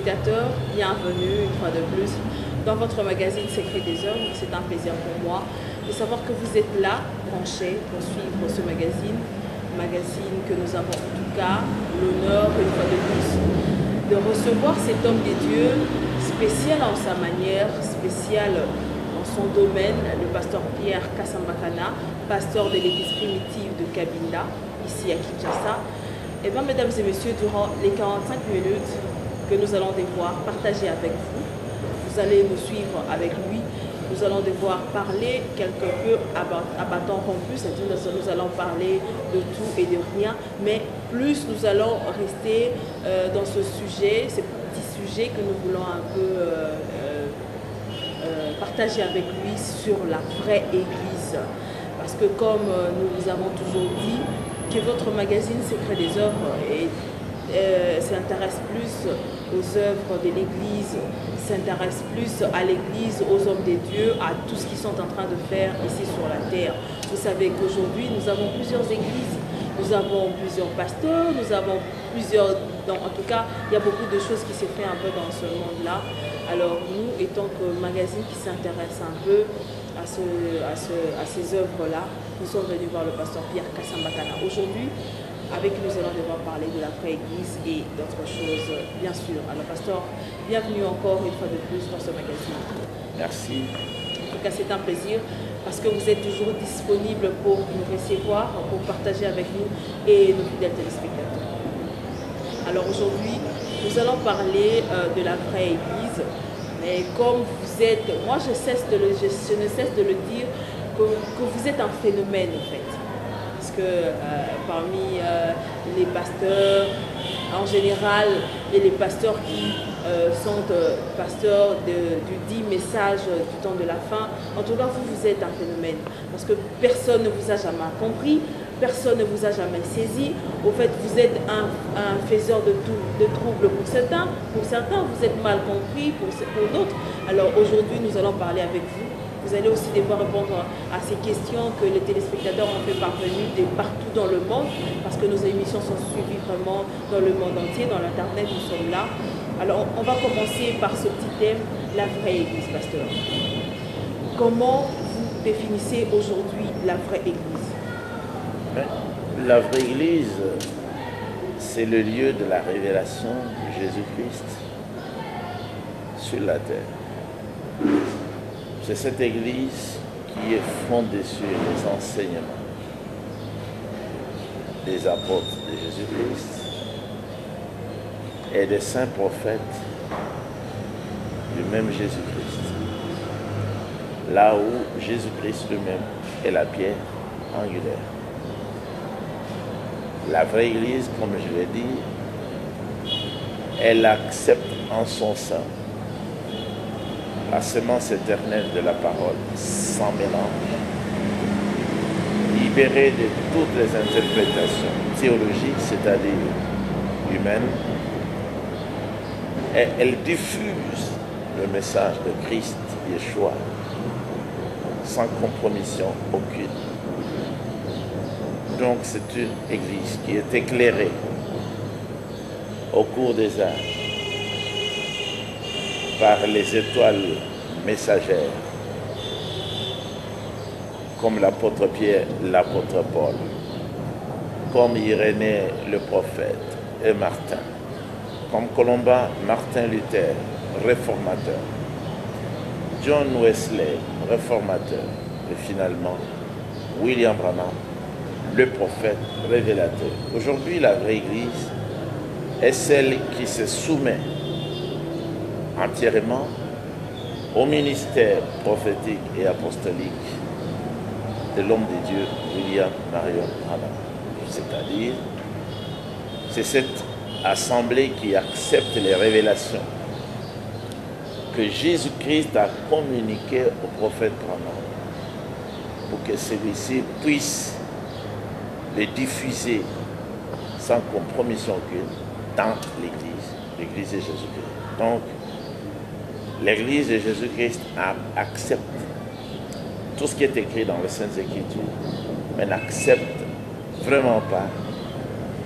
téléspectateurs, bienvenue une fois de plus dans votre magazine Secret des Œuvres. C'est un plaisir pour moi de savoir que vous êtes là, branchés, pour suivre ce magazine que nous avons en tout cas l'honneur une fois de plus de recevoir cet homme des dieux, spécial en sa manière, spécial dans son domaine, le pasteur Pierre Kasambakana, pasteur de l'église primitive de Kabinda, ici à Kinshasa. Et bien, mesdames et messieurs, durant les 45 minutes que nous allons devoir partager avec vous, vous allez nous suivre avec lui. Nous allons devoir parler quelque peu à bâton rompu, c'est-à-dire nous allons parler de tout et de rien, mais plus nous allons rester dans ce sujet, ces petits sujets que nous voulons un peu partager avec lui sur la vraie Église. Parce que comme nous vous avons toujours dit, que votre magazine Secret des Œuvres s'intéresse plus aux œuvres de l'Église, s'intéresse plus à l'Église, aux hommes des dieux, à tout ce qu'ils sont en train de faire ici sur la terre. Vous savez qu'aujourd'hui, nous avons plusieurs églises, nous avons plusieurs pasteurs, nous avons plusieurs... Donc, en tout cas, il y a beaucoup de choses qui se font un peu dans ce monde-là. Alors, nous, étant que magazine qui s'intéresse un peu à ces œuvres-là, nous sommes venus voir le pasteur Pierre Kasambakana. Aujourd'hui, avec nous, nous allons devoir parler de la vraie Église et d'autres choses, bien sûr. Alors, pasteur, bienvenue encore une fois de plus dans ce magazine. Merci. En tout cas, c'est un plaisir parce que vous êtes toujours disponible pour nous recevoir, pour partager avec nous et nos fidèles téléspectateurs. Alors, aujourd'hui, nous allons parler de la vraie Église. Mais comme vous êtes, moi je ne cesse de le dire, que vous êtes un phénomène en fait. Parce que parmi les pasteurs, en général, et les pasteurs qui sont pasteurs du dit message du temps de la fin, en tout cas vous êtes un phénomène. Parce que personne ne vous a jamais compris, personne ne vous a jamais saisi. Au fait, vous êtes un faiseur de troubles pour certains, vous êtes mal compris pour d'autres. Alors aujourd'hui, nous allons parler avec vous. Vous allez aussi devoir répondre à ces questions que les téléspectateurs ont fait parvenir de partout dans le monde, parce que nos émissions sont suivies vraiment dans le monde entier, dans l'Internet, nous sommes là. Alors on va commencer par ce petit thème, la vraie Église, pasteur. Comment vous définissez aujourd'hui la vraie Église? La vraie Église, c'est le lieu de la révélation de Jésus-Christ sur la terre. C'est cette Église qui est fondée sur les enseignements des apôtres de Jésus-Christ et des saints prophètes du même Jésus-Christ. Là où Jésus-Christ lui-même est la pierre angulaire. La vraie Église, comme je l'ai dit, elle accepte en son sein la semence éternelle de la parole, sans mélange, libérée de toutes les interprétations théologiques, c'est-à-dire humaines, et elle diffuse le message de Christ, Yeshua, sans compromission aucune. Donc c'est une église qui est éclairée au cours des âges par les étoiles messagères, comme l'apôtre Pierre, l'apôtre Paul, comme Irénée le prophète et Martin, comme Colomba, Martin Luther, réformateur, John Wesley, réformateur, et finalement William Branham, le prophète révélateur. Aujourd'hui, la vraie Église est celle qui se soumet entièrement au ministère prophétique et apostolique de l'homme de Dieu, William Marion Branham. C'est-à-dire, c'est cette assemblée qui accepte les révélations que Jésus-Christ a communiquées au prophète Branham pour que celui-ci puisse les diffuser sans compromission aucune dans l'Église, l'Église de Jésus-Christ. Donc, l'Église de Jésus-Christ accepte tout ce qui est écrit dans les Saintes Écritures, mais n'accepte vraiment pas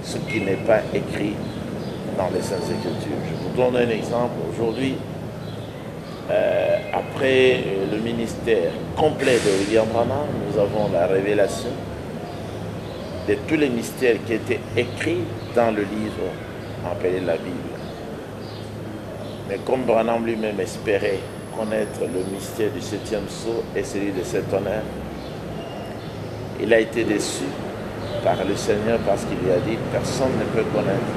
ce qui n'est pas écrit dans les Saintes Écritures. Je vous donne un exemple. Aujourd'hui, après le ministère complet de William Branham, nous avons la révélation de tous les mystères qui étaient écrits dans le livre appelé la Bible. Mais comme Branham lui-même espérait connaître le mystère du 7e sceau et celui de cet honneur, il a été déçu par le Seigneur parce qu'il lui a dit « Personne ne peut connaître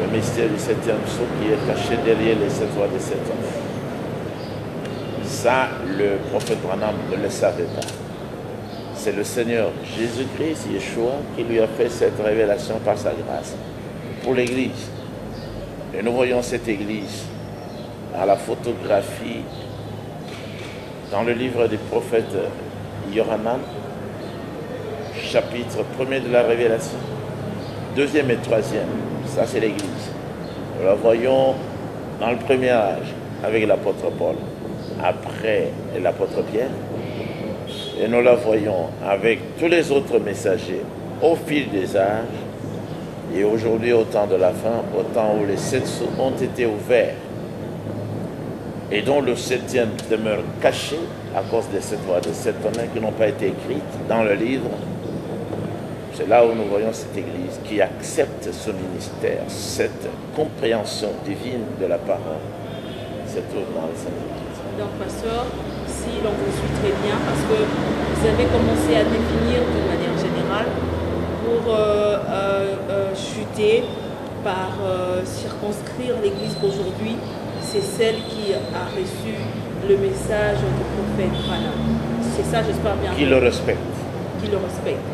le mystère du 7e sceau qui est caché derrière les 7 rois de cet honneur. » Ça, le prophète Branham ne le savait pas. C'est le Seigneur Jésus-Christ, Yeshua, qui lui a fait cette révélation par sa grâce pour l'Église. Et nous voyons cette Église à la photographie dans le livre du prophète Yohanan, chapitre 1er de la Révélation, 2e et 3e. Ça, c'est l'Église. Nous la voyons dans le premier âge avec l'apôtre Paul, après l'apôtre Pierre, et nous la voyons avec tous les autres messagers au fil des âges, et aujourd'hui au temps de la fin, au temps où les 7 sceaux ont été ouverts, et dont le 7e demeure caché à cause des 7 voix de 7 honneurs qui n'ont pas été écrites dans le livre. C'est là où nous voyons cette Église qui accepte ce ministère, cette compréhension divine de la parole. C'est tout dans les Saintes Écritures. Donc, pasteur, si l'on vous suit très bien, parce que vous avez commencé à définir d'une manière générale pour chuter par circonscrire l'Église qu'aujourd'hui, c'est celle qui a reçu le message du prophète Branham. C'est ça, j'espère bien. Qui le respecte. Qui le respecte.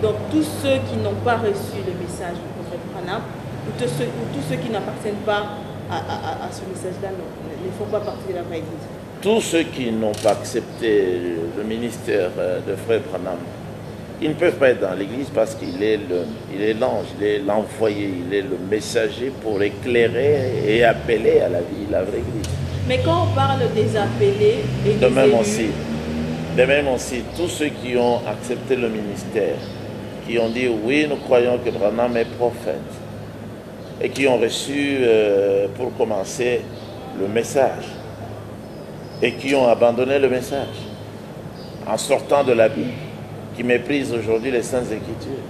Donc, tous ceux qui n'ont pas reçu le message du prophète Branham, ou tous ceux qui n'appartiennent pas à ce message-là, ne font pas partie de la vraie Église. Tous ceux qui n'ont pas accepté le ministère de Frère Branham, ils ne peuvent pas être dans l'Église parce qu'il est l'ange, il est l'envoyé, il est le messager pour éclairer et appeler à la vie, la vraie Église. Mais quand on parle des appelés et des élus... De même aussi, tous ceux qui ont accepté le ministère, qui ont dit oui, nous croyons que Branham est prophète, et qui ont reçu, pour commencer, le message, et qui ont abandonné le message, en sortant de la Bible, qui méprisent aujourd'hui les Saintes Écritures,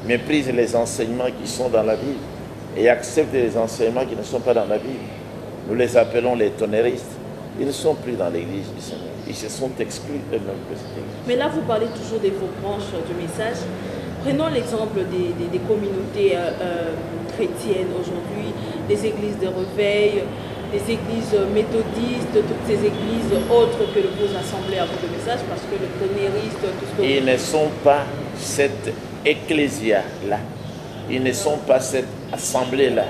méprisent les enseignements qui sont dans la Bible, et acceptent les enseignements qui ne sont pas dans la Bible. Nous les appelons les tonnéristes. Ils ne sont plus dans l'Église du Seigneur. Ils se sont exclus eux-mêmes de cette Église. Mais là, vous parlez toujours des faux branches du message. Prenons l'exemple des communautés chrétiennes aujourd'hui, des églises de réveil, des églises méthodistes, toutes ces églises autres que le vous assemblées à votre message, parce que le tonériste, tout ce que ils ne sont pas cette ecclésia-là. Ils ne sont pas cette assemblée-là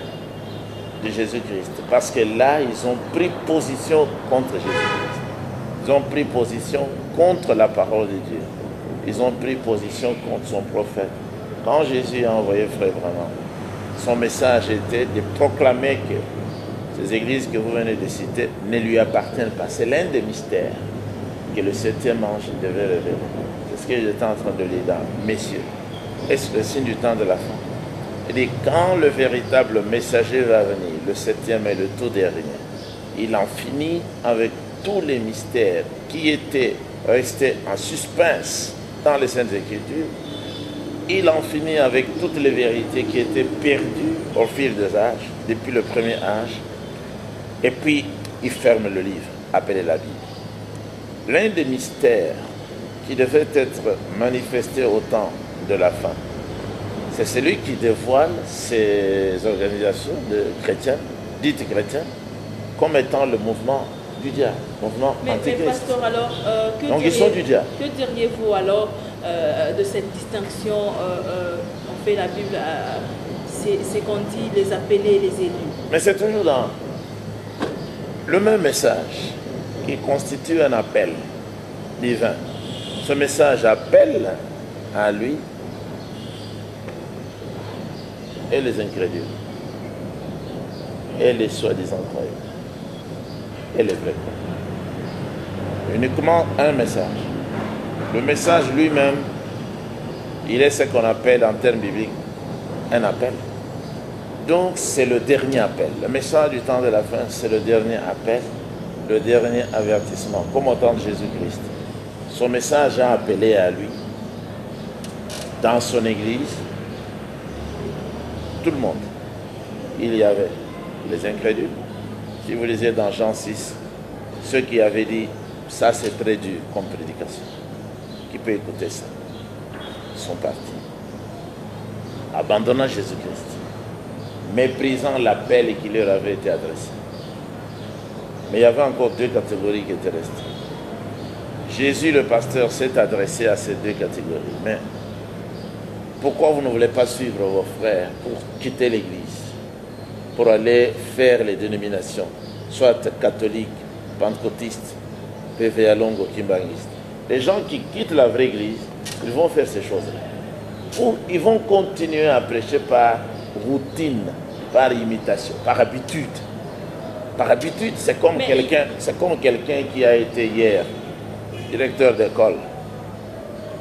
de Jésus-Christ. Parce que là, ils ont pris position contre Jésus-Christ. Ils ont pris position contre la parole de Dieu. Ils ont pris position contre son prophète. Quand Jésus a envoyé Frère Branham, son message était de proclamer que ces églises que vous venez de citer ne lui appartiennent pas. C'est l'un des mystères que le 7e ange devait révéler. C'est ce que j'étais en train de lire dans Messieurs. Est-ce le signe du temps de la fin? Il dit, quand le véritable messager va venir, le 7e et le tout dernier, il en finit avec tous les mystères qui étaient restés en suspense dans les Saintes Écritures. Il en finit avec toutes les vérités qui étaient perdues au fil des âges, depuis le premier âge. Et puis, il ferme le livre, appelé la Bible. L'un des mystères qui devait être manifesté au temps de la fin, c'est celui qui dévoile ces organisations de chrétiens, dites chrétiens, comme étant le mouvement du diable, mouvement antichrist. Mais pasteur, alors, donc ils sont du diable. Que diriez-vous alors de cette distinction on fait la Bible, c'est qu'on dit les appelés et les élus? Mais c'est toujours dans le même message qui constitue un appel divin. Ce message appelle à lui et les incrédules, et les soi-disant croyants, et les vrais croyants. Uniquement un message. Le message lui-même, il est ce qu'on appelle en termes bibliques un appel. Donc c'est le dernier appel. Le message du temps de la fin, c'est le dernier appel, le dernier avertissement, comme au temps de Jésus-Christ. Son message a appelé à lui, dans son église, tout le monde. Il y avait les incrédules. Si vous lisez dans Jean 6, ceux qui avaient dit, ça c'est très dur comme prédication. Qui peut écouter ça? Ils sont partis. Abandonnant Jésus-Christ. Méprisant l'appel qui leur avait été adressé. Mais il y avait encore deux catégories qui étaient restées. Jésus, le pasteur, s'est adressé à ces deux catégories. Mais pourquoi vous ne voulez pas suivre vos frères pour quitter l'église, pour aller faire les dénominations, soit catholiques, pentecôtistes, PVA Longo, Kimbanguistes? Les gens qui quittent la vraie église, ils vont faire ces choses-là. Ou ils vont continuer à prêcher par routine, par imitation, par habitude. Par habitude, c'est comme quelqu'un qui a été hier directeur d'école.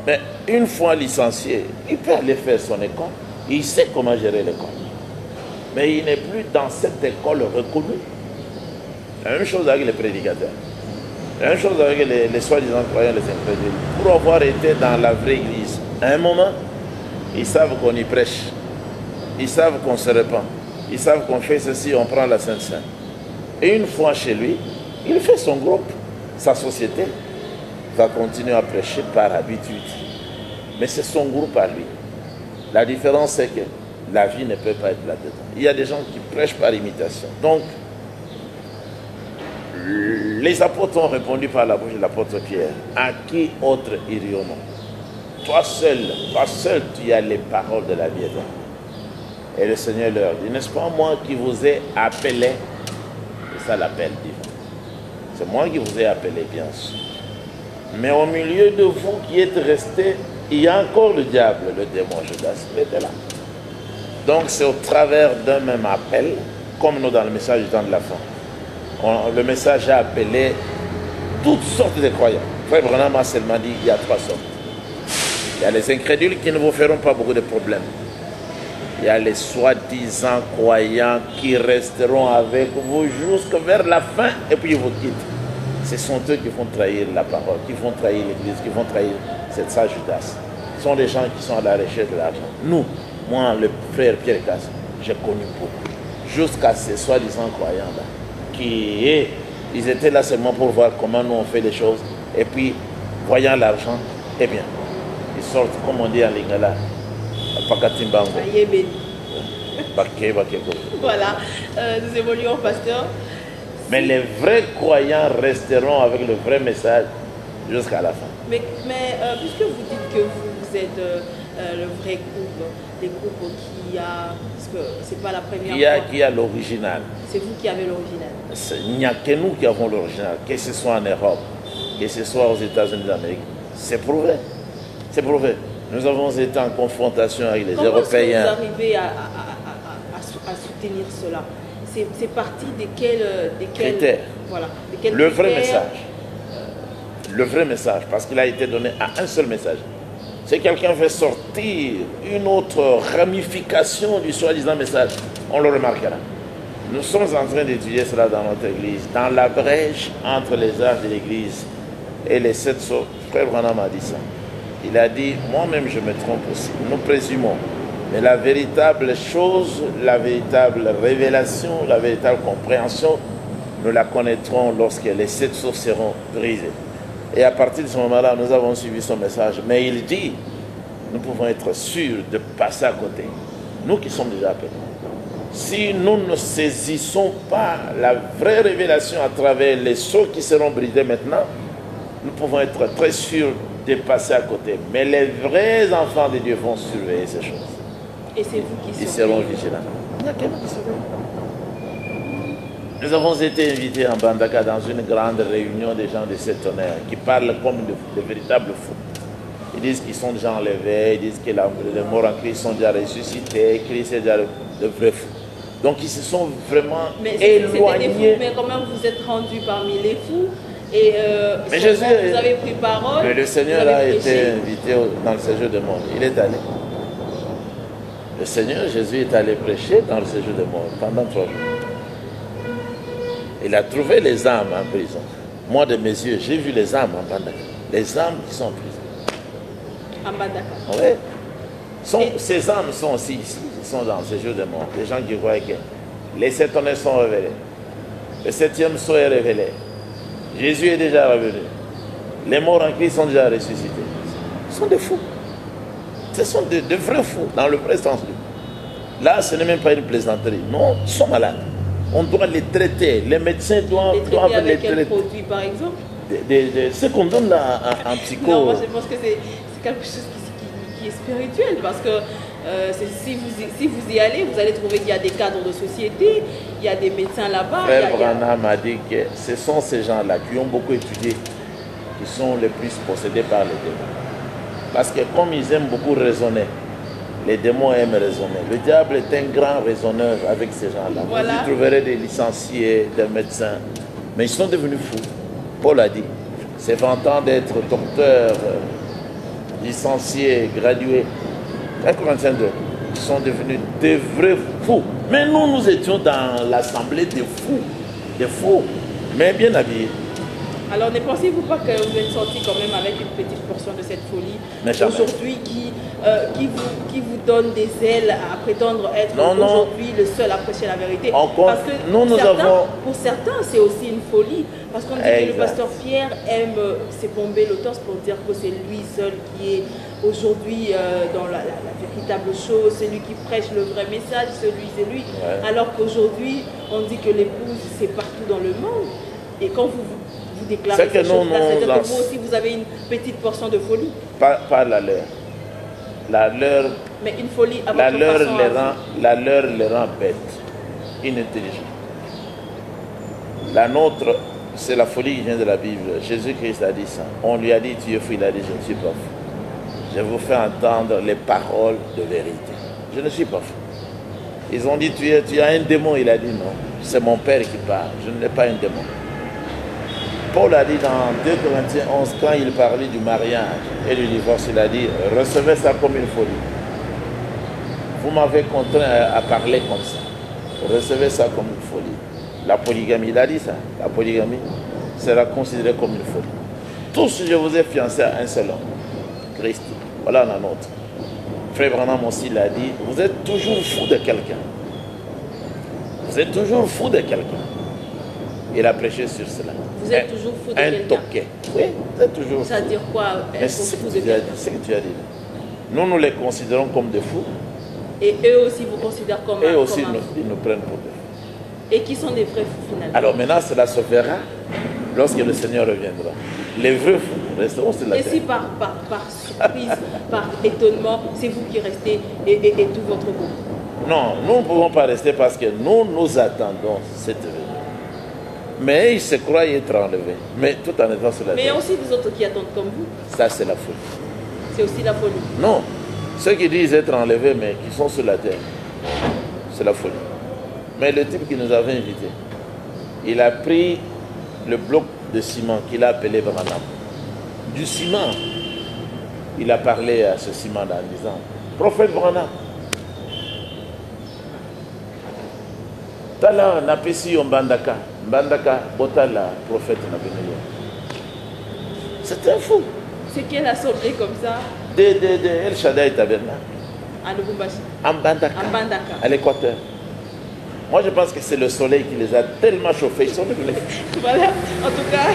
Mais une fois licencié, il peut aller faire son école. Il sait comment gérer l'école. Mais il n'est plus dans cette école reconnue. La même chose avec les prédicateurs. La même chose avec les soi-disant croyants, les incrédules. Pour avoir été dans la vraie église, à un moment, ils savent qu'on y prêche. Ils savent qu'on se répand. Ils savent qu'on fait ceci, on prend la Sainte Seine. Et une fois chez lui, il fait son groupe, sa société va continuer à prêcher par habitude. Mais c'est son groupe à lui. La différence, c'est que la vie ne peut pas être là-dedans. Il y a des gens qui prêchent par imitation. Donc, les apôtres ont répondu par la bouche de l'apôtre Pierre. À qui autre irions-nous? Toi seul, tu as les paroles de la vie éternelle. Et le Seigneur leur dit, n'est-ce pas moi qui vous ai appelé? C'est ça l'appel divin. C'est moi qui vous ai appelé, bien sûr. Mais au milieu de vous qui êtes restés, il y a encore le diable, le démon Judas, il était là. Donc c'est au travers d'un même appel, comme nous dans le message du temps de la fin. Le message a appelé toutes sortes de croyants. Frère Branham a seulement dit, il y a trois sortes. Il y a les incrédules qui ne vous feront pas beaucoup de problèmes. Il y a les soi-disant croyants qui resteront avec vous jusqu'à vers la fin et puis ils vous quittent. Ce sont eux qui vont trahir la parole, qui vont trahir l'église, qui vont trahir cette sage Judas. Ce sont des gens qui sont à la recherche de l'argent. Nous, moi, le frère Pierre Casse, j'ai connu beaucoup. Jusqu'à ces soi-disant croyants-là, ils étaient là seulement pour voir comment nous on fait les choses. Et puis, voyant l'argent, eh bien, ils sortent, comme on dit en lingala, Pakatimbango. Voilà, nous évoluons, pasteur. Mais les vrais croyants resteront avec le vrai message jusqu'à la fin. Mais puisque vous dites que vous êtes le vrai groupe, les groupes qui a, parce que c'est pas la première fois. Qui a l'original. C'est vous qui avez l'original. Il n'y a que nous qui avons l'original, que ce soit en Europe, que ce soit aux États-Unis d'Amérique. C'est prouvé. C'est prouvé. Nous avons été en confrontation avec les Européens. Comment est-ce que vous arrivez à soutenir cela? C'est parti de quels critères? Voilà. Le vrai message. Le vrai message, parce qu'il a été donné à un seul message. Si quelqu'un fait sortir une autre ramification du soi-disant message, on le remarquera. Nous sommes en train d'étudier cela dans notre église, dans la brèche entre les âges de l'église et les 7 sortes. Frère Branham a dit ça. Il a dit, moi-même je me trompe aussi, nous présumons. Mais la véritable chose, la véritable révélation, la véritable compréhension, nous la connaîtrons lorsque les 7 sources seront brisées. Et à partir de ce moment-là, nous avons suivi son message. Mais il dit, nous pouvons être sûrs de passer à côté. Nous qui sommes déjà appelés. Si nous ne saisissons pas la vraie révélation à travers les sceaux qui seront brisés maintenant, nous pouvons être très sûrs de passer à côté. Mais les vrais enfants de Dieu vont surveiller ces choses. Et c'est vous qui ils seront vigilants. Il y a quelqu'un qui surveille. Nous avons été invités en Bandaka dans une grande réunion des gens de cet honneur qui parlent comme de véritables fous. Ils disent qu'ils sont déjà enlevés, ils disent que les morts en Christ sont déjà ressuscités, Christ est déjà le vrai fou. Donc ils se sont vraiment éloignés. Des fous, mais quand même vous êtes rendus parmi les fous. Et mais Jésus, vous avez pris parole. Mais le Seigneur a été invité dans le séjour du monde. Il est allé. Le Seigneur Jésus est allé prêcher dans le séjour des morts pendant 3 jours. Il a trouvé les âmes en prison. Moi, de mes yeux, j'ai vu les âmes en Mbandaka. Les âmes qui sont en prison. En Mbandaka. Oui. Ces âmes sont aussi ici. Ils sont dans le séjour des morts. Les gens qui croient que les 7 honnêtes sont révélés. Le 7e sceau est révélé. Jésus est déjà revenu. Les morts en Christ sont déjà ressuscités. Ce sont des fous. Ce sont de vrais fous, dans le vrai sens. Là, ce n'est même pas une plaisanterie. Non, ils sont malades. On doit les traiter. Les médecins doivent les traiter. Avec les traiter. Quel produit, par exemple? Ce qu'on donne là en psycho. Non, moi je pense que c'est quelque chose qui est spirituel. Parce que si vous y allez, vous allez trouver qu'il y a des cadres de société, il y a des médecins là-bas. Frère Branham m'a dit que ce sont ces gens-là qui ont beaucoup étudié qui sont les plus possédés par les démons. Parce que comme ils aiment beaucoup raisonner, les démons aiment raisonner. Le diable est un grand raisonneur avec ces gens-là. Voilà. Vous y trouverez des licenciés, des médecins, mais ils sont devenus fous. Paul a dit, c'est vantant d'être docteur, licencié, gradué. 1 Corinthiens 2, ils sont devenus des vrais fous. Mais nous étions dans l'assemblée des fous, mais bien habillés. Alors ne pensez-vous pas que vous êtes sorti quand même avec une petite portion de cette folie aujourd'hui qui vous donne des ailes à prétendre être aujourd'hui le seul à prêcher la vérité? Parce que pour certains, c'est aussi une folie. Parce qu'on dit que le pasteur Pierre aime s'épomber le torse pour dire que c'est lui seul qui est aujourd'hui dans la véritable chose, c'est lui qui prêche le vrai message, c'est lui. Ouais. Alors qu'aujourd'hui, on dit que l'épouse, c'est partout dans le monde. Et quand vous déclarez ces choses-là, c'est-à-dire que vous aussi, vous avez une petite portion de folie. Pas la leur. La leur, mais une folie à la votre leur façon la leur les rend bêtes, inintelligents. La nôtre, c'est la folie qui vient de la Bible. Jésus-Christ a dit ça. On lui a dit, tu es fou, il a dit, je ne suis pas fou. Je vous fais entendre les paroles de vérité. Je ne suis pas fou. Ils ont dit, tu as un démon. Il a dit, non, c'est mon Père qui parle. Je n'ai pas un démon. Paul a dit dans 2 Corinthiens 11, quand il parlait du mariage et du divorce, il a dit, recevez ça comme une folie. Vous m'avez contraint à parler comme ça. Recevez ça comme une folie. La polygamie, il a dit ça. La polygamie sera considérée comme une folie. Tous, je vous ai fiancé à un seul homme, Christ. Voilà la nôtre. Frère Branham aussi l'a dit, vous êtes toujours fou de quelqu'un. Vous êtes toujours fou de quelqu'un. Il a prêché sur cela. Vous êtes toujours fou de quelqu'un. Un toquet. Oui, vous êtes toujours fou. Ça veut dire quoi, être fou de quelqu'un? C'est ce que tu as dit. Nous les considérons comme des fous. Et eux aussi vous considèrent comme eux aussi, ils nous prennent pour des fous. Et qui sont des vrais fous finalement? Alors maintenant, cela se verra lorsque le Seigneur reviendra. Les vrais fous resteront sur la terre. Et si par surprise, par étonnement, c'est vous qui restez et tout votre groupe? Non, nous ne pouvons pas rester parce que nous attendons cette venue. Mais ils se croient être enlevés, mais tout en étant sur la terre. Mais il y a aussi des autres qui attendent comme vous. Ça, c'est la folie. C'est aussi la folie. Non, ceux qui disent être enlevés, mais qui sont sur la terre, c'est la folie. Mais le type qui nous avait invités, il a pris le bloc de ciment qu'il a appelé Branham. Du ciment, il a parlé à ce ciment-là en disant, prophète Branham, Tala napesi Mbandaka, Mbandaka, Botala, prophète Nabeneyo. C'est un fou. C'est qu'elle a sauté comme ça. De El Shaddai Tabernacle. À Lubumbashi. En Mbandaka. À l'Équateur. Moi, je pense que c'est le soleil qui les a tellement chauffés, ils sont devenus fous. Voilà, en tout cas,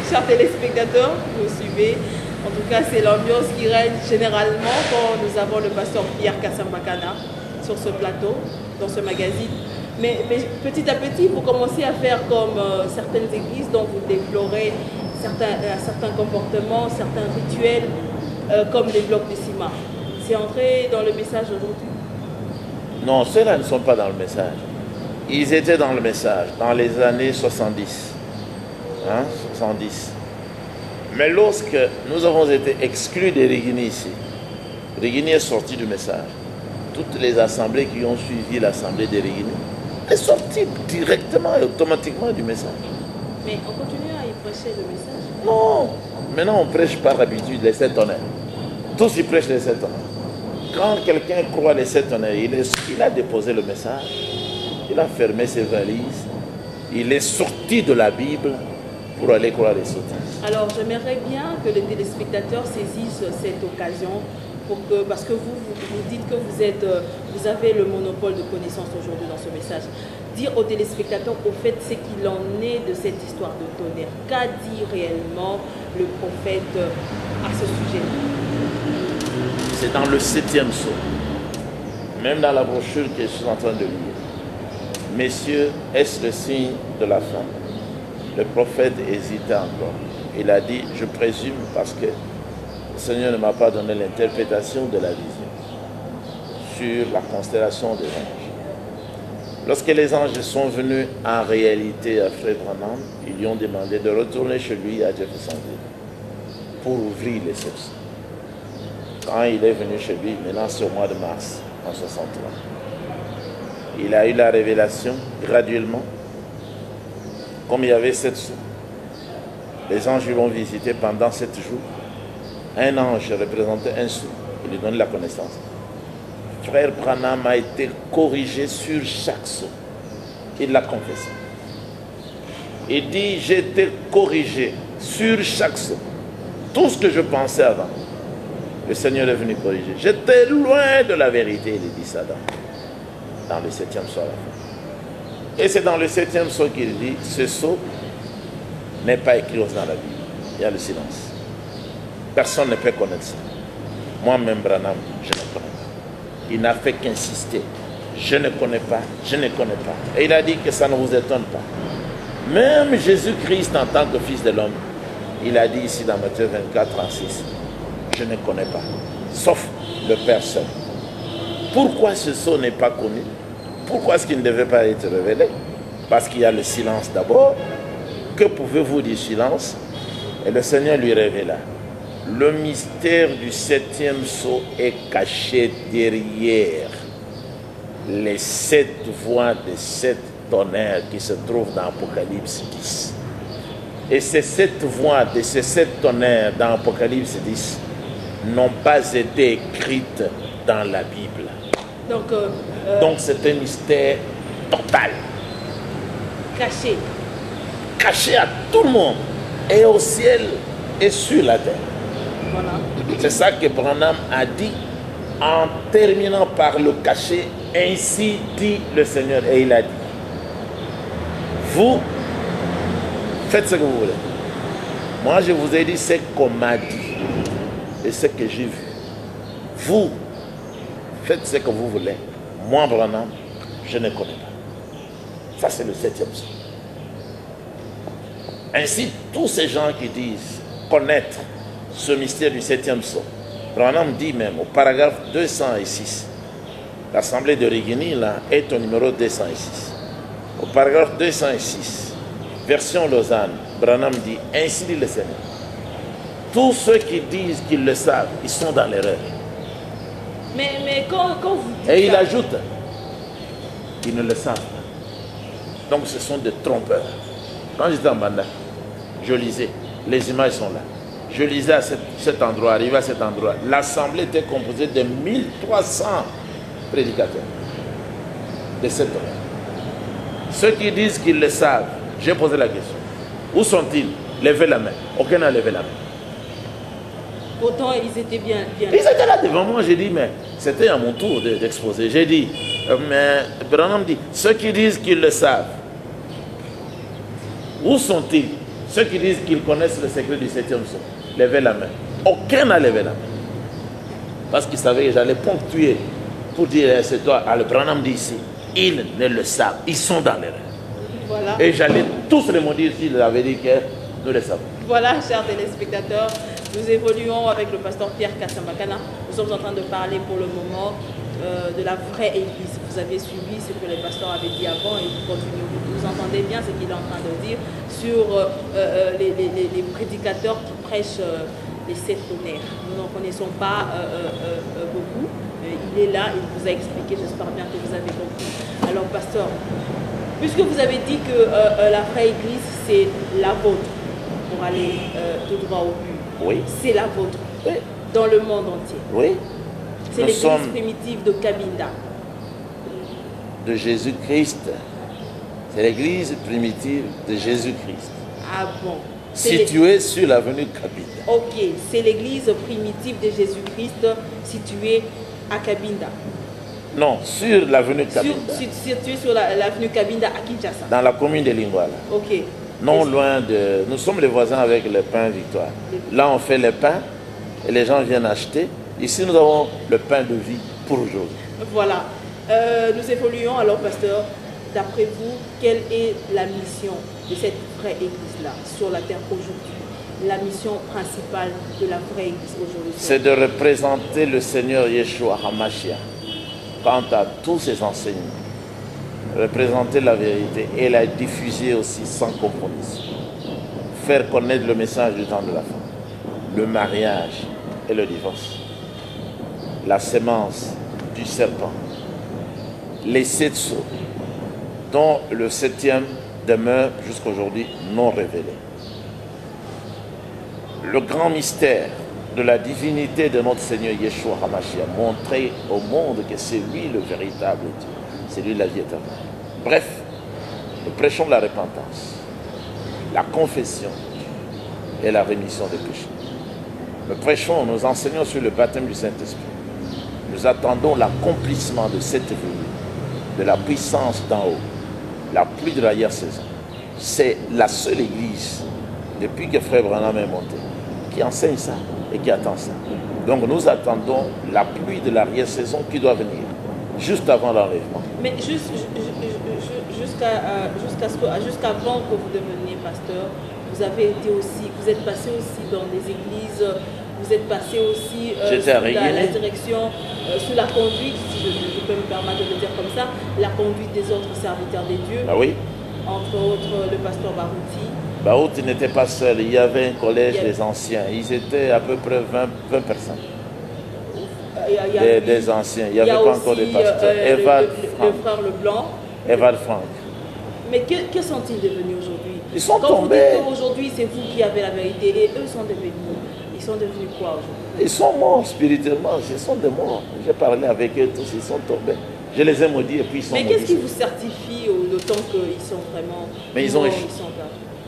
chers téléspectateurs, vous suivez. En tout cas, c'est l'ambiance qui règne généralement quand nous avons le pasteur Pierre Kassambakana sur ce plateau, dans ce magazine. Mais petit à petit, vous commencez à faire comme certaines églises dont vous déplorez certains comportements, certains rituels, comme les blocs de ciment. C'est entré dans le message aujourd'hui? Non, ceux-là ne sont pas dans le message. Ils étaient dans le message, dans les années 70. 70. Mais lorsque nous avons été exclus des Régini ici, Régini est sorti du message. Toutes les assemblées qui ont suivi l'assemblée des Régini est sorti directement et automatiquement du message. Mais on continue à y prêcher le message? Non. Maintenant, on prêche par habitude les 7 honnêtes. Tous y prêchent les 7 honnêtes. quand quelqu'un croit les 7 tonnerres, il a déposé le message, il a fermé ses valises, il est sorti de la Bible pour aller croire les sottises. Alors, j'aimerais bien que les téléspectateurs saisissent cette occasion parce que vous dites que vous avez le monopole de connaissances aujourd'hui dans ce message. Dire aux téléspectateurs, au fait, ce qu'il en est de cette histoire de tonnerre. Qu'a dit réellement le prophète à ce sujet? C'est dans le 7e psaume, même dans la brochure que je suis en train de lire. Messieurs, est-ce le signe de la fin? Le prophète hésitait encore. Il a dit, je présume parce que le Seigneur ne m'a pas donné l'interprétation de la vision sur la constellation des anges. Lorsque les anges sont venus en réalité à Frère Branham, ils lui ont demandé de retourner chez lui à Jeffersonville pour ouvrir les sources. Quand il est venu chez lui, maintenant c'est au mois de mars en 63, il a eu la révélation graduellement. Comme il y avait 7 sous, les anges l'ont visité pendant 7 jours. Un ange représentait un sou, il lui donnait la connaissance. Frère Branham a été corrigé sur chaque sou. Il l'a confessé. Il dit, j'ai été corrigé sur chaque sou. Tout ce que je pensais avant, le Seigneur est venu corriger. J'étais loin de la vérité, il dit ça dans le 7e psaume. Et c'est dans le 7e psaume qu'il dit, ce sceau n'est pas écrit dans la Bible. Il y a le silence. Personne ne peut connaître ça. Moi-même, Branham, je ne connais pas. Il n'a fait qu'insister. Je ne connais pas, je ne connais pas. Et il a dit que ça ne vous étonne pas. Même Jésus-Christ en tant que fils de l'homme, il a dit ici dans Matthieu 24, 36, je ne connais pas, sauf le Père seul. Pourquoi ce sceau n'est pas connu? Pourquoi est-ce qu'il ne devait pas être révélé? Parce qu'il y a le silence d'abord. Que pouvez-vous du silence? Et le Seigneur lui révéla. Le mystère du 7e sceau est caché derrière les 7 voix de 7 tonnerres qui se trouvent dans Apocalypse 10. Et ces 7 voix de ces 7 tonnerres dans Apocalypse 10 n'ont pas été écrites dans la Bible. Donc c'est un mystère total. Caché. Caché à tout le monde, et au ciel et sur la terre. Voilà. C'est ça que Branham a dit en terminant par le cacher. Ainsi dit le Seigneur. Et il a dit, vous faites ce que vous voulez. Moi je vous ai dit ce qu'on m'a dit et ce que j'ai vu. Vous faites ce que vous voulez. Moi, Branham, je ne connais pas. Ça, c'est le 7e psaume. Ainsi, tous ces gens qui disent connaître ce mystère du 7e psaume, Branham dit même au paragraphe 206, l'Assemblée de Rigini là, est au numéro 206. Au paragraphe 206, version Lausanne, Branham dit, ainsi dit le Seigneur. Tous ceux qui disent qu'ils le savent, ils sont dans l'erreur. Mais quand vous dites et il ça, ajoute, ils ne le savent pas. Donc ce sont des trompeurs. Quand j'étais en Banda, je lisais, les images sont là. Je lisais à cet endroit, arrivé à cet endroit. L'assemblée était composée de 1300 prédicateurs de cette heure. Ceux qui disent qu'ils le savent, j'ai posé la question. Où sont-ils? Levez la main. Aucun n'a levé la main. pourtant ils étaient bien. Ils étaient là devant moi, j'ai dit, mais c'était à mon tour d'exposer. J'ai dit, mais Branham dit, ceux qui disent qu'ils le savent, où sont-ils? Ceux qui disent qu'ils connaissent le secret du 7e psaume, levez la main. Aucun n'a levé la main. Parce qu'ils savaient que j'allais ponctuer pour dire, c'est toi. Alors Branham dit ici, ils ne le savent, ils sont dans l'erreur. Voilà. Et j'allais tous les maudire s'ils avaient dit que nous le savons. Voilà, chers téléspectateurs, nous évoluons avec le pasteur Pierre Kassambakana. Nous sommes en train de parler pour le moment de la vraie église. Vous avez suivi ce que les pasteurs avaient dit avant et vous continuez. Vous entendez bien ce qu'il est en train de dire sur les prédicateurs qui prêchent les 7 tonnerres. Nous n'en connaissons pas beaucoup. Il est là, il vous a expliqué, j'espère bien que vous avez compris. Alors, pasteur, puisque vous avez dit que la vraie église, c'est la vôtre, pour aller tout droit au but. Oui. C'est la vôtre, Oui. dans le monde entier. Oui. C'est l'église primitive de Cabinda. De Jésus-Christ. C'est l'église primitive de Jésus-Christ. Ah bon? Située sur l'avenue Cabinda. Ok, c'est l'église primitive de Jésus-Christ située à Cabinda. Non, sur l'avenue Cabinda. Située sur l'avenue Cabinda à Kinshasa. Dans la commune de Lingwala. Ok. Non loin de... Nous sommes les voisins avec le pain Victoire. Là, on fait le pain et les gens viennent acheter. Ici, nous avons le pain de vie pour aujourd'hui. Voilà. Nous évoluons alors, pasteur. D'après vous, quelle est la mission de cette vraie église-là sur la terre aujourd'hui? La mission principale de la vraie église aujourd'hui? C'est de représenter le Seigneur Yeshua HaMashiach quant à tous ses enseignements. Représenter la vérité et la diffuser aussi sans compromis. Faire connaître le message du temps de la fin. Le mariage et le divorce. La sémence du serpent. Les 7 sceaux, dont le 7e demeure jusqu'aujourd'hui non révélé. Le grand mystère de la divinité de notre Seigneur Yeshua HaMashiach, montrer au monde que c'est lui le véritable Dieu, c'est lui la vie éternelle. Bref, nous prêchons la repentance, la confession et la rémission des péchés. Nous prêchons, nous enseignons sur le baptême du Saint-Esprit. Nous attendons l'accomplissement de cette venue, de la puissance d'en haut, la pluie de la saison. C'est la seule église, depuis que Frère Branham est monté, qui enseigne ça et qui attend ça. Donc nous attendons la pluie de l'arrière-saison qui doit venir, juste avant l'enlèvement. Mais jusqu'avant que vous deveniez pasteur, vous avez été aussi, vous êtes passé aussi dans des églises, vous êtes passé aussi sous la direction, sous la conduite, si je peux me permettre de le dire comme ça, la conduite des autres serviteurs des dieux. Ah oui. Entre autres le pasteur Barouti. Barouti n'était pas seul, il y avait un collège des anciens, ils étaient à peu près 20 personnes. Des anciens, il n'y avait pas encore de pasteurs. Le frère Leblanc. Evald Frank. Mais que sont-ils devenus aujourd'hui? Ils sont Quand tombés. Vous dites qu'aujourd'hui c'est vous qui avez la vérité et eux sont devenus. Ils sont devenus quoi aujourd'hui? Ils sont morts spirituellement, ils sont des morts. J'ai parlé avec eux tous, ils sont tombés. Je les ai maudits et puis ils sont Mais maudits. qu'est-ce qui vous certifie d'autant qu'ils sont vraiment... Mais ils ont échoué.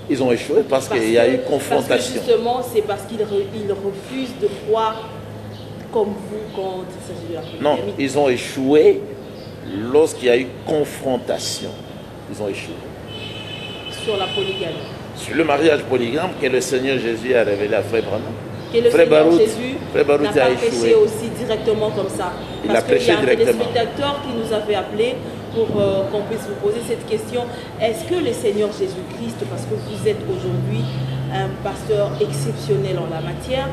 Ils ont échoué parce qu'il y a eu confrontation. Parce que justement, c'est parce qu'ils refusent de croire comme vous quand il s'agit de la polygamie. Non, ils ont échoué lorsqu'il y a eu confrontation. Ils ont échoué. Sur la polygamie. Sur le mariage polygame que le Seigneur Jésus a révélé à Frère Branham. Et le Seigneur Jésus n'a pas prêché aussi directement comme ça. Parce qu'il y a un téléspectateur qui nous avait appelé pour qu'on puisse vous poser cette question. Est-ce que le Seigneur Jésus-Christ, parce que vous êtes aujourd'hui un pasteur exceptionnel en la matière,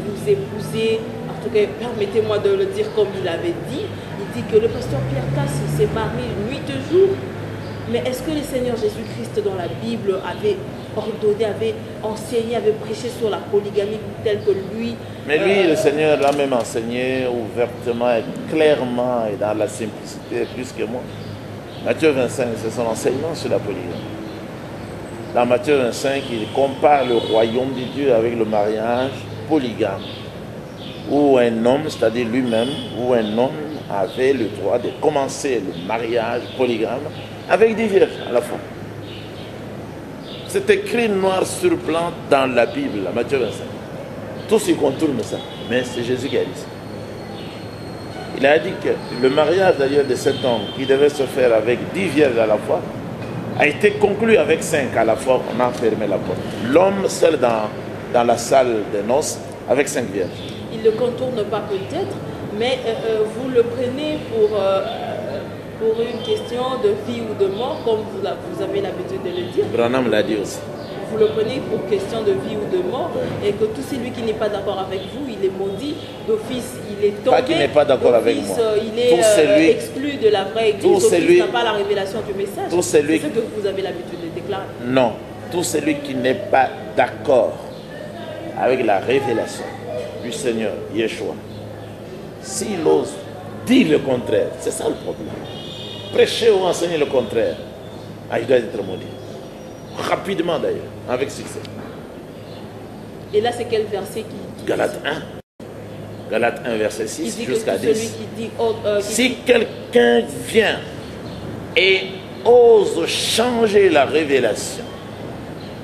vous épousez, en tout cas, permettez-moi de le dire comme il avait dit, il dit que le pasteur Pierre Casse s'est marié nuit et jour. Mais est-ce que le Seigneur Jésus-Christ dans la Bible avait ordonné, avait enseigné, avait prêché sur la polygamie telle que lui? Mais lui, le Seigneur l'a même enseigné ouvertement et clairement et dans la simplicité plus que moi. Matthieu 25, c'est son enseignement sur la polygamie. Dans Matthieu 25, il compare le royaume de Dieu avec le mariage polygame, où un homme, c'est-à-dire lui-même, où un homme avait le droit de commencer le mariage polygame avec 10 vierges à la fois. C'est écrit noir sur blanc dans la Bible, Matthieu 25. Tous y contournent ça, mais c'est Jésus qui a dit ça. Il a dit que le mariage d'ailleurs de cet homme qui devait se faire avec 10 vierges à la fois a été conclu avec 5 à la fois, on a fermé la porte. L'homme seul dans la salle de noces avec 5 vierges. Il ne le contourne pas peut-être, mais vous le prenez pour une question de vie ou de mort, comme vous avez l'habitude de le dire. Branham l'a dit aussi. Vous le prenez pour question de vie ou de mort, et que tout celui qui n'est pas d'accord avec vous, il est maudit d'office, il est tombé. Pas qui n'est pas d'accord avec moi. Il est exclu de la vraie église, il n'a pas la révélation du message. C'est ce que vous avez l'habitude de déclarer. Non, tout celui qui n'est pas d'accord avec la révélation du Seigneur Yeshua, s'il ose dire le contraire, c'est ça le problème. Prêcher ou enseigner le contraire, il doit être maudit. Rapidement d'ailleurs, avec succès. Et là, c'est quel verset qui Galates 1. Galates 1, verset 6 jusqu'à 10. Celui qui dit, Si quelqu'un vient et ose changer la révélation,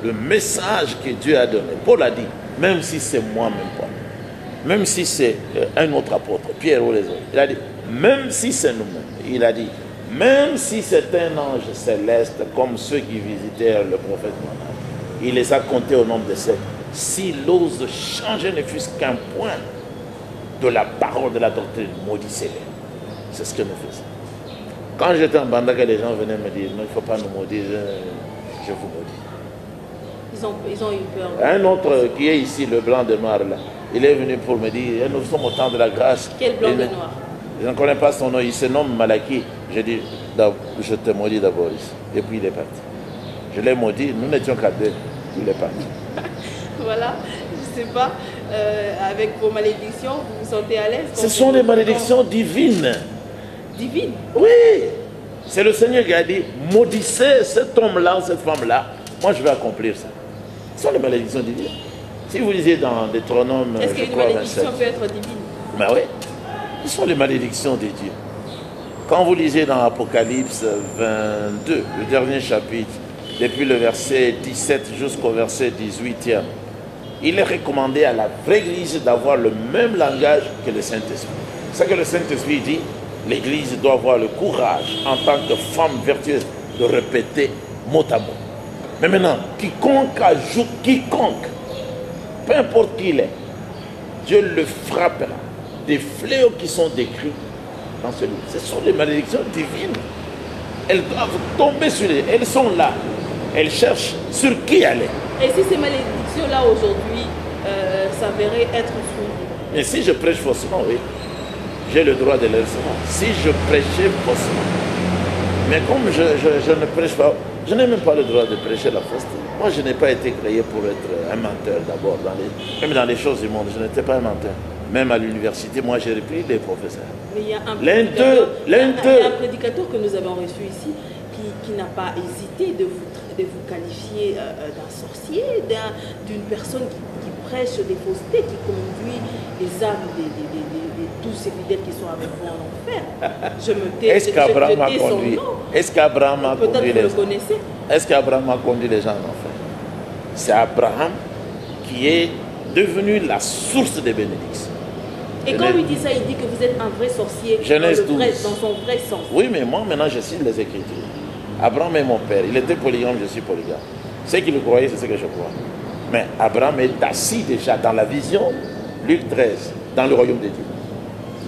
le message que Dieu a donné, Paul a dit, même si c'est moi-même Paul, même si c'est un autre apôtre, Pierre ou les autres, il a dit, même si c'est nous-mêmes, il a dit, même si c'est un ange céleste comme ceux qui visitèrent le prophète Mohammed, il les a comptés au nombre de siècles. S'il ose changer ne fût-ce qu'un point de la parole de la doctrine, maudissez-les. C'est ce que nous faisons. Quand j'étais en Banda, les gens venaient me dire, non, il ne faut pas nous maudire, je vous maudis. Ils ont eu peur. Un autre qui est ici, le blanc de noir, là, il est venu pour me dire, nous sommes au temps de la grâce. Quel blanc de noir? Je ne connais pas son nom, il se nomme Malaki. Je dis, je te maudis d'abord ici. Et puis il est parti. Je l'ai maudit, nous n'étions qu'à deux, il est parti. Voilà, je ne sais pas, avec vos malédictions, vous vous sentez à l'aise? Ce sont des malédictions divines. Divines? Oui. C'est le Seigneur qui a dit, maudissez cet homme-là, cette femme-là. Moi, je vais accomplir ça. Ce sont les malédictions divines. Si vous lisez dans Deutéronome, est-ce qu'une malédiction peut être divine? Ben oui. Ce sont les malédictions de Dieu. Quand vous lisez dans Apocalypse 22, le dernier chapitre, depuis le verset 17 jusqu'au verset 18e, il est recommandé à la vraie Église d'avoir le même langage que le Saint-Esprit. C'est ce que le Saint-Esprit dit, l'Église doit avoir le courage, en tant que femme vertueuse, de répéter mot à mot. Mais maintenant, quiconque ajoute, quiconque, peu importe qui il est, Dieu le frappera. Des fléaux qui sont décrits dans ce livre. Ce sont les malédictions divines. Elles doivent tomber sur les... Elles sont là. Elles cherchent sur qui aller. Et si ces malédictions-là aujourd'hui s'avéraient être fondées? Mais si je prêche faussement, oui, j'ai le droit de le recevoir. Si je prêchais faussement. Mais comme je ne prêche pas, je n'ai même pas le droit de prêcher la fausseté. Moi, je n'ai pas été créé pour être un menteur d'abord. Même dans les choses du monde, je n'étais pas un menteur. Même à l'université, moi j'ai repris les professeurs. Mais il y a un prédicateur que nous avons reçu ici qui n'a pas hésité de vous qualifier d'un sorcier, d'une personne qui prêche des faussetés, qui conduit les âmes de tous ces fidèles qui sont avec vous en enfer. Je me tais. Est-ce qu'Abraham a conduit? Est-ce qu'Abraham a conduit les gens? Est-ce qu'Abraham a conduit les gens en enfer? C'est Abraham qui est devenu la source des bénédictions. Et quand lui dit ça, il dit que vous êtes un vrai sorcier dans son vrai sens. Oui, mais moi maintenant je cite les Écritures. Abraham est mon père. Il était polygame, je suis polygame. Ce qu'il croyait, c'est ce que je crois. Mais Abraham est assis déjà dans la vision, Luc 13, dans le royaume de Dieu.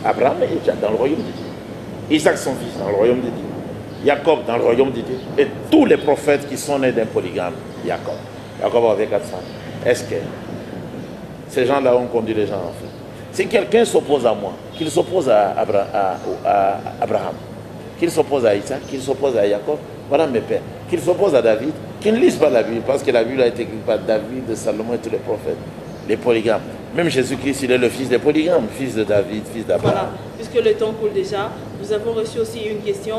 Abraham est déjà dans le royaume de Dieu. Isaac, son fils, dans le royaume de Dieu. Jacob, dans le royaume de Dieu. Et tous les prophètes qui sont nés d'un polygame, Jacob. Jacob avait 4 femmes. Est-ce que ces gens-là ont conduit les gens en fait? Si quelqu'un s'oppose à moi, qu'il s'oppose à Abraham, qu'il s'oppose à Isaac, qu'il s'oppose à Jacob, voilà mes pères. Qu'il s'oppose à David, qu'il ne lise pas la Bible, parce que la Bible a été écrite par David, Salomon et tous les prophètes. Les polygames. Même Jésus-Christ, il est le fils des polygames, fils de David, fils d'Abraham. Voilà, puisque le temps coule déjà, nous avons reçu aussi une question.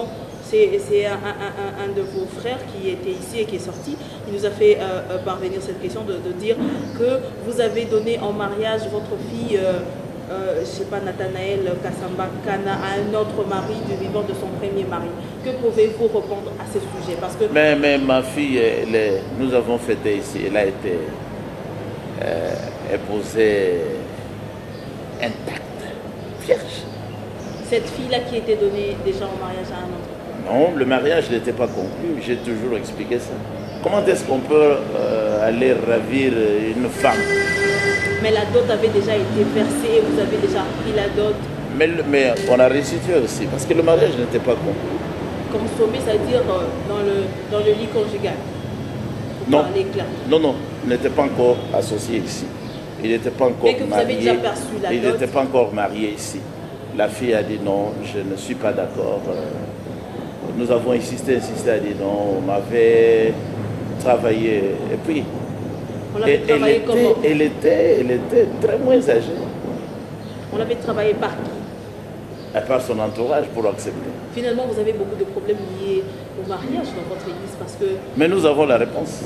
C'est un de vos frères qui était ici et qui est sorti. Il nous a fait parvenir cette question de dire que vous avez donné en mariage votre fille, je ne sais pas, Nathanaël Kassamba Kana, à un autre mari du vivant de son premier mari. Que pouvez-vous répondre à ce sujet? Parce que... mais ma fille, nous avons fêté ici, elle a été épousée intacte, vierge. Cette fille-là qui était donnée déjà en mariage à un autre? Non, le mariage n'était pas conclu, j'ai toujours expliqué ça. Comment est-ce qu'on peut aller ravir une femme? Mais la dot avait déjà été versée, vous avez déjà pris la dot. Mais on a restitué aussi, parce que le mariage n'était pas conclu. Consommé, c'est-à-dire dans le lit conjugal? Non, non, il n'était pas encore associé ici. Il n'était pas encore marié. Mais que vous avez déjà perçu la dot? Il n'était pas encore marié ici. La fille a dit non, je ne suis pas d'accord. Nous avons insisté, elle dit non, on m'avait travaillé. Et puis, elle était très moins âgée. On l'avait travaillé par qui? Par son entourage pour accepter. Finalement, vous avez beaucoup de problèmes liés au mariage dans votre église parce que... Mais nous avons la réponse.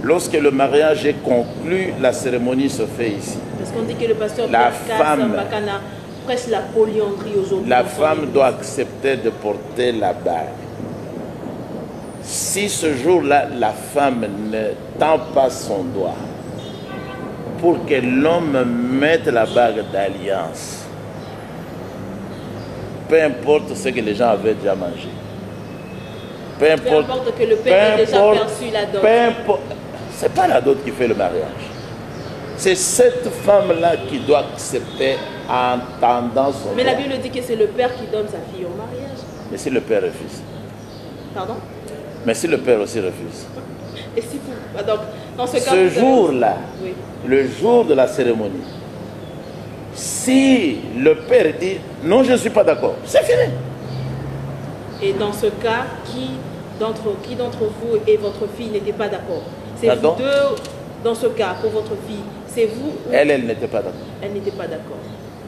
Lorsque le mariage est conclu, la cérémonie se fait ici. Parce qu'on dit que le pasteur La Pierre femme- Mbakana prêche la polyandrie aujourd'hui. La dans son femme église. doit accepter de porter la bague. Si ce jour-là, la femme ne tend pas son doigt pour que l'homme mette la bague d'alliance, peu importe ce que les gens avaient déjà mangé, peu importe que le père ait déjà perçu la dot. c'est pas la dot qui fait le mariage. C'est cette femme-là qui doit accepter en tendant son Mais la doigt. Bible dit que c'est le père qui donne sa fille au mariage. Mais si le père refuse. Pardon? Mais si le père aussi refuse. Et si vous... Ah, donc, dans ce cas... Ce vous avez- jour-là, Oui. le jour de la cérémonie, si le père dit non, je ne suis pas d'accord, c'est fini. Et dans ce cas, qui d'entre vous et votre fille n'était pas d'accord? C'est vous Pardon? deux, dans ce cas, pour votre fille, c'est vous ou Elle n'était pas d'accord. elle n'était pas d'accord?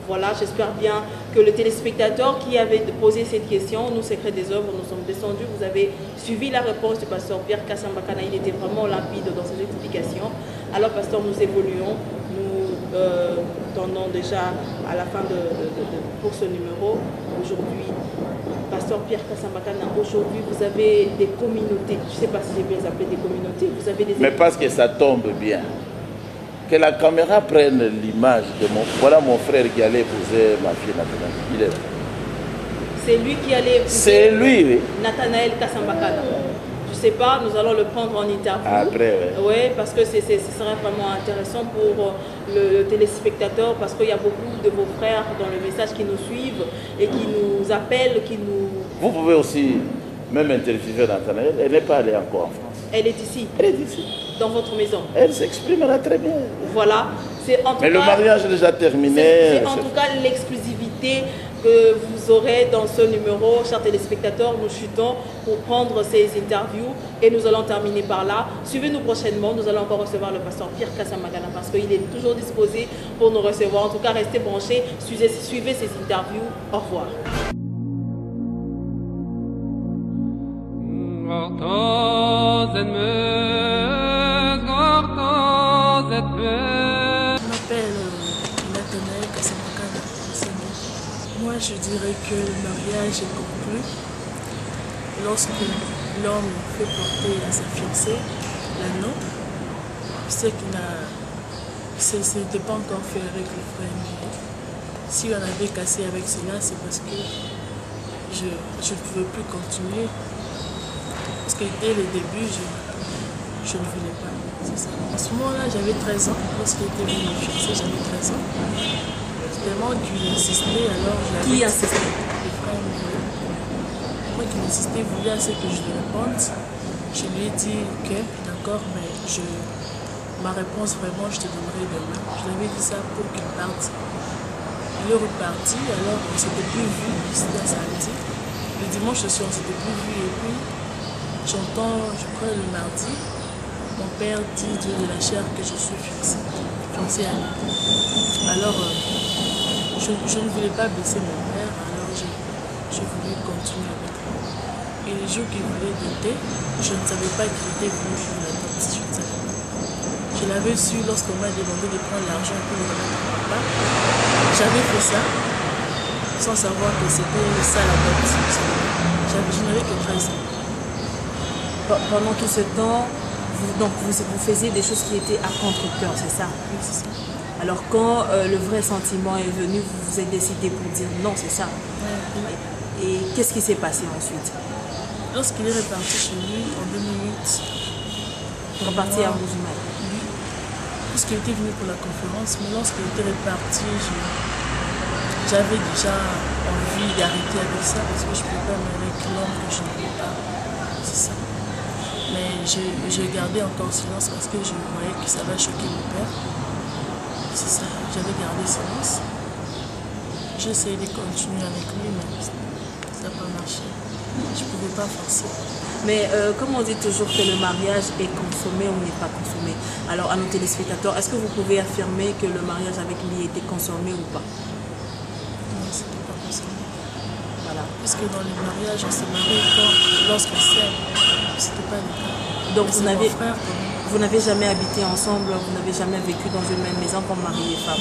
Voilà, j'espère bien que le téléspectateur qui avait posé cette question, nous, Secrets des œuvres, nous sommes descendus, vous avez suivi la réponse du pasteur Pierre Kassambakana, il était vraiment limpide dans ses explications. Alors, pasteur, nous évoluons, nous tendons déjà à la fin pour ce numéro. Aujourd'hui, pasteur Pierre Kassambakana, aujourd'hui, vous avez des communautés, je ne sais pas si j'ai bien appelé des communautés, vous avez des... Mais parce que ça tombe bien. Que la caméra prenne l'image de mon... Voilà mon frère qui allait épouser ma fille maintenant. Il est là. C'est lui qui allait épouser C'est lui, oui. Nathanaël Kassambakana. Je ne sais pas, nous allons le prendre en interview. Après, oui. Oui, parce que ce serait vraiment intéressant pour le téléspectateur, parce qu'il y a beaucoup de vos frères dans le message qui nous suivent et qui nous appellent, qui nous... Vous pouvez aussi même interviewer Nathanaël. Elle n'est pas allée encore en France. Elle est ici, Elle est ici. dans votre maison. Elle s'exprimera très bien. Voilà. C'est en tout Mais le cas... mariage est déjà terminé. C'est en tout cas l'exclusivité que vous aurez dans ce numéro, chers téléspectateurs. Nous chutons pour prendre ces interviews et nous allons terminer par là. Suivez-nous prochainement, nous allons encore recevoir le pasteur Pierre Kassambakana parce qu'il est toujours disposé pour nous recevoir. En tout cas, restez branchés, suivez ces interviews. Au revoir. Je m'appelle Nathanaël Kassambakana. Moi, je dirais que le mariage est conclu lorsque l'homme fait porter à sa fiancée l'anneau. Je sais ce n'était pas encore fait avec le frère, mais si on avait cassé avec cela, c'est parce que je ne pouvais plus continuer. Parce que dès le début, je ne voulais pas. C'est ça. À ce moment-là, j'avais 13 ans. Lorsqu'il était venu me fixer, j'avais 13 ans. C'est tellement qu'il insistait, alors je l'avais... Qui insistait? Le frère. Moi qui insistais, voulait à ce que je lui réponde. Je lui ai dit que, d'accord, mais ma réponse vraiment, je te donnerai demain. Je lui avais dit ça pour qu'il parte. Il est reparti, alors on ne s'était plus vu, c'était un samedi. Le dimanche aussi, on ne s'était plus vu, et puis j'entends, je crois le mardi, mon père dit Dieu de la chair que je suis fiancée à lui. Alors, je ne voulais pas baisser mon père, alors je voulais continuer avec lui. Et les jours qu'il voulait doter, je ne savais pas qu'il était venu pour la dot, je ne savais pas. Je l'avais su lorsqu'on m'a demandé de prendre l'argent pour le remettre à papa. J'avais fait ça, sans savoir que c'était ça la dot. Je n'avais que 13 ans. Pendant tout ce temps, vous faisiez des choses qui étaient à contre-cœur, c'est ça? Oui, c'est ça. Alors quand le vrai sentiment est venu, vous vous êtes décidé pour dire non, c'est ça. Ouais. Et qu'est-ce qui s'est passé ensuite? Lorsqu'il est reparti chez lui en 2008, Reparti à Rouzumaï. oui, puisqu'il était venu pour la conférence, mais lorsqu'il était reparti, j'avais déjà envie d'arrêter avec ça parce que je ne pouvais pas m'aimer avec l'homme que je ne voulais pas. C'est ça. Mais j'ai gardé encore silence parce que je voyais que ça va choquer mon père. C'est ça, j'avais gardé silence. J'ai essayé de continuer avec lui, mais ça n'a pas marché. Je ne pouvais pas forcer. Mais comme on dit toujours que le mariage est consommé ou n'est pas consommé, alors à nos téléspectateurs, est-ce que vous pouvez affirmer que le mariage avec lui était consommé ou pas? Non, ce n'était pas consommé. Voilà. Parce que dans les mariages, on se marie lorsqu'on s'aime. Ce n'était pas le cas. Donc Mais vous c'est n'avez... mon frère quand même. Vous n'avez jamais habité ensemble, vous n'avez jamais vécu dans une même maison comme mari et femme?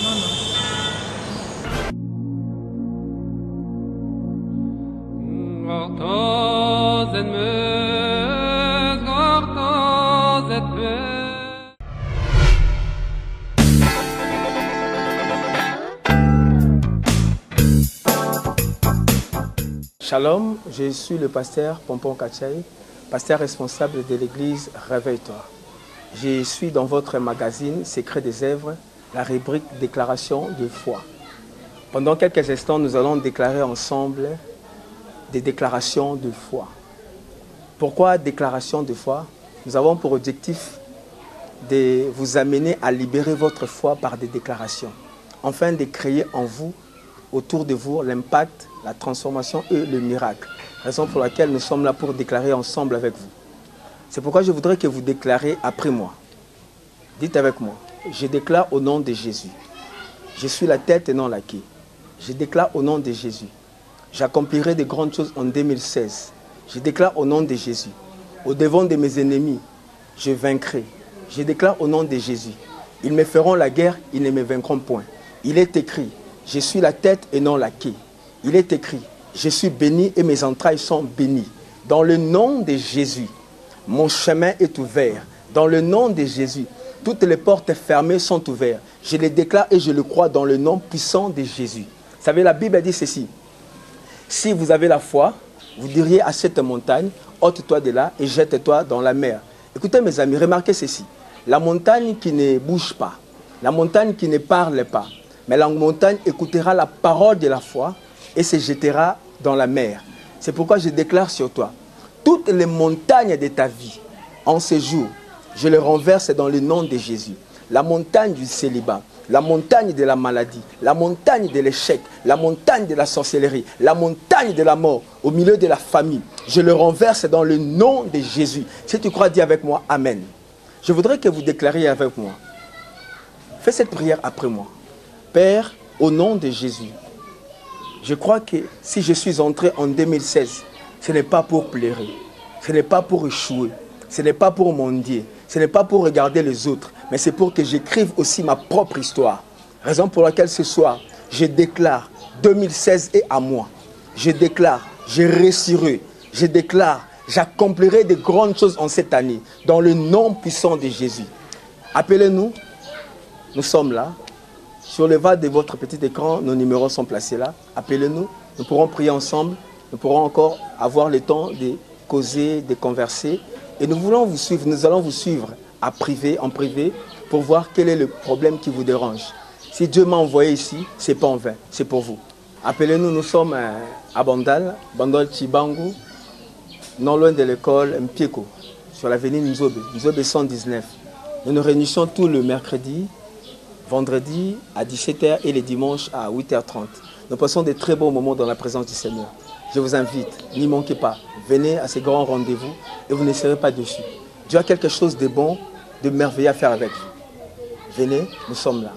Non, Shalom, je suis le pasteur Pompon Kachai, pasteur responsable de l'église Réveille-toi. Je suis dans votre magazine Secret des œuvres, la rubrique Déclaration de foi. Pendant quelques instants, nous allons déclarer ensemble des déclarations de foi. Pourquoi déclaration de foi? Nous avons pour objectif de vous amener à libérer votre foi par des déclarations, afin de créer en vous, autour de vous, l'impact, la transformation et le miracle. Raison pour laquelle nous sommes là pour déclarer ensemble avec vous. C'est pourquoi je voudrais que vous déclarez après moi. Dites avec moi, je déclare au nom de Jésus. Je suis la tête et non la queue. Je déclare au nom de Jésus. J'accomplirai de grandes choses en 2016. Je déclare au nom de Jésus. Au devant de mes ennemis, je vaincrai. Je déclare au nom de Jésus. Ils me feront la guerre, ils ne me vaincront point. Il est écrit, je suis la tête et non la queue. Il est écrit, je suis béni et mes entrailles sont bénies. Dans le nom de Jésus, mon chemin est ouvert. Dans le nom de Jésus, toutes les portes fermées sont ouvertes. Je les déclare et je le crois dans le nom puissant de Jésus. Vous savez, la Bible dit ceci. Si vous avez la foi, vous diriez à cette montagne, ôte-toi de là et jette-toi dans la mer. Écoutez mes amis, remarquez ceci. La montagne qui ne bouge pas, la montagne qui ne parle pas, mais la montagne écoutera la parole de la foi et se jettera dans la mer. C'est pourquoi je déclare sur toi, toutes les montagnes de ta vie, en ce jour, je les renverse dans le nom de Jésus. La montagne du célibat, la montagne de la maladie, la montagne de l'échec, la montagne de la sorcellerie, la montagne de la mort, au milieu de la famille, je le renverse dans le nom de Jésus. Si tu crois, dis avec moi, Amen. Je voudrais que vous déclariez avec moi. Fais cette prière après moi. Père, au nom de Jésus, je crois que si je suis entré en 2016, ce n'est pas pour pleurer, ce n'est pas pour échouer, ce n'est pas pour mendier, ce n'est pas pour regarder les autres, mais c'est pour que j'écrive aussi ma propre histoire. Raison pour laquelle ce soir, je déclare 2016 est à moi. Je déclare, je réussirai, je déclare, j'accomplirai de grandes choses en cette année, dans le nom puissant de Jésus. Appelez-nous, nous sommes là. Sur le bas de votre petit écran, nos numéros sont placés là. Appelez-nous, nous pourrons prier ensemble. Nous pourrons encore avoir le temps de causer, de converser. Et nous voulons vous suivre, nous allons vous suivre en privé, pour voir quel est le problème qui vous dérange. Si Dieu m'a envoyé ici, ce n'est pas en vain, c'est pour vous. Appelez-nous, nous sommes à Bandal, Bandol Chibangu, non loin de l'école Mpieko, sur l'avenue Nzobe, Nzobe 119. Nous nous réunissons tous le mercredi, vendredi à 17h et les dimanches à 8h30. Nous passons de très beaux moments dans la présence du Seigneur. Je vous invite, n'y manquez pas, venez à ces grands rendez-vous et vous ne serez pas déçus. Dieu a quelque chose de bon, de merveilleux à faire avec vous. Venez, nous sommes là.